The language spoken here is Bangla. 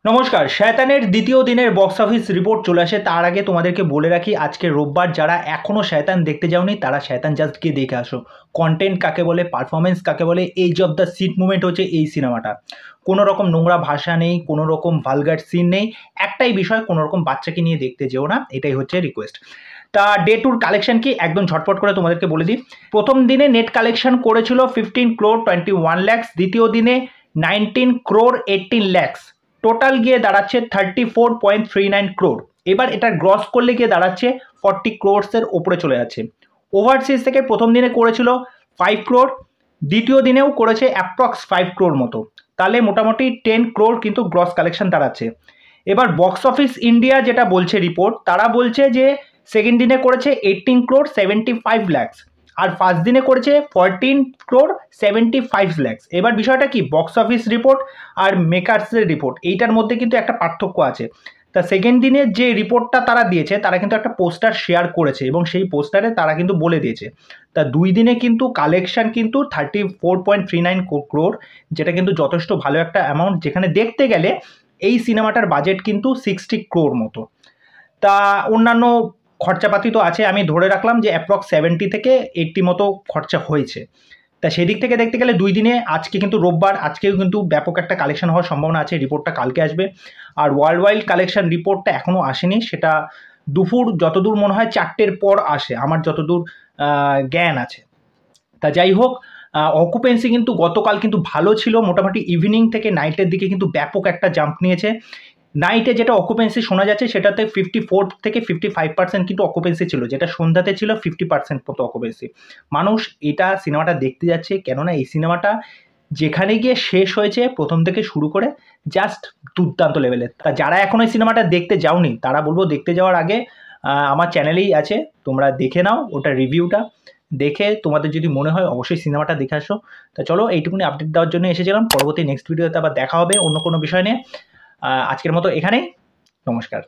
নমস্কার। শয়তানের দ্বিতীয় দিনের বক্স অফিস রিপোর্ট চলে আসে। তার আগে তোমাদেরকে বলে রাখি, আজকে রোববার যারা এখনও শয়তান দেখতে যাওনি তারা শয়তান জাস্ট গিয়ে দেখে আসো। কন্টেন্ট কাকে বলে, পারফরমেন্স কাকে বলে, edge of the seat movement হচ্ছে এই সিনেমাটা। কোনো রকম নোংরা ভাষা নেই, কোনো রকম ভালগার সিন নেই। একটাই বিষয়, কোনো রকম বাচ্চাকে নিয়ে দেখতে যেও না, এটাই হচ্ছে রিকোয়েস্ট। তা ডে টুর কালেকশন কি একদম ঝটপট করে তোমাদেরকে বলে দিই। প্রথম দিনে নেট কালেকশন করেছিল 15 crore 21 lakhs, দ্বিতীয় দিনে 19 crore 18 lakhs, টোটাল গিয়ে দাঁড়াচ্ছে 34.39 crore। এবার এটা গ্রস করলে গিয়ে দাঁড়াচ্ছে 40 crores-এর ওপরে চলে যাচ্ছে। ওভারসিজ থেকে প্রথম দিনে করেছিল 5 crore, দ্বিতীয় দিনেও করেছে অ্যাপ্রক্স 5 crore মতো, তাহলে মোটামুটি 10 crore কিন্তু গ্রস কালেকশন দাঁড়াচ্ছে। এবার বক্স অফিস ইন্ডিয়া যেটা বলছে রিপোর্ট, তারা বলছে যে সেকেন্ড দিনে করেছে 18 crore 75 lakhs, আর ফার্স্ট দিনে করেছে 14 crore 75 lakhs। এবার বিষয়টা কি, বক্স অফিস রিপোর্ট আর মেকার্সের রিপোর্ট এইটার মধ্যে কিন্তু একটা পার্থক্য আছে। তা সেকেন্ড দিনের যে রিপোর্টটা তারা দিয়েছে, তারা কিন্তু একটা পোস্টার শেয়ার করেছে এবং সেই পোস্টারে তারা কিন্তু বলে দিয়েছে। তা দুই দিনে কিন্তু কালেকশন কিন্তু 34.39 crore, যেটা কিন্তু যথেষ্ট ভালো একটা অ্যামাউন্ট, যেখানে দেখতে গেলে এই সিনেমাটার বাজেট কিন্তু 60 crore মতো। তা অন্যান্য খরচাপাতি তো আছে, আমি ধরে রাখলাম যে অ্যাপ্রক্স 70 থেকে 80 মতো খরচা হয়েছে। তা সেদিক থেকে দেখতে গেলে দুই দিনে, আজকে কিন্তু রোববার, আজকেও কিন্তু ব্যাপক একটা কালেকশন হওয়ার সম্ভাবনা আছে। রিপোর্টটা কালকে আসবে। আর ওয়ার্ল্ড ওয়াইড কালেকশন রিপোর্টটা এখনও আসেনি, সেটা দুপুর যতদূর মনে হয় 4টের পর আসে, আমার যতদূর জ্ঞান আছে। তা যাই হোক, অকুপেন্সি কিন্তু গতকাল কিন্তু ভালো ছিল, মোটামুটি ইভিনিং থেকে নাইটের দিকে কিন্তু ব্যাপক একটা জাম্প নিয়েছে। নাইটে যেটা অকুপেন্সি শোনা যাচ্ছে সেটাতে 54 থেকে 55% কিন্তু অকুপেন্সি ছিল, যেটা সন্ধ্যাতে ছিল 50% মতো অকুপেন্সি। মানুষ এটা সিনেমাটা দেখতে যাচ্ছে, কেননা এই সিনেমাটা যেখানে গিয়ে শেষ হয়েছে প্রথম থেকে শুরু করে জাস্ট দুর্দান্ত লেভেলের। তা যারা এখন এই সিনেমাটা দেখতে যাওনি, তারা বলবো দেখতে যাওয়ার আগে আমার চ্যানেলেই আছে, তোমরা দেখে নাও ওটা রিভিউটা। দেখে তোমাদের যদি মনে হয় অবশ্যই সিনেমাটা দেখে আসো। তা চলো, এইটুকুনি আপডেট দেওয়ার জন্য এসেছিলাম। পরবর্তী নেক্সট ভিডিওতে আবার দেখা হবে অন্য কোনো বিষয় নিয়ে। আজকের মতো এখানেই। নমস্কার।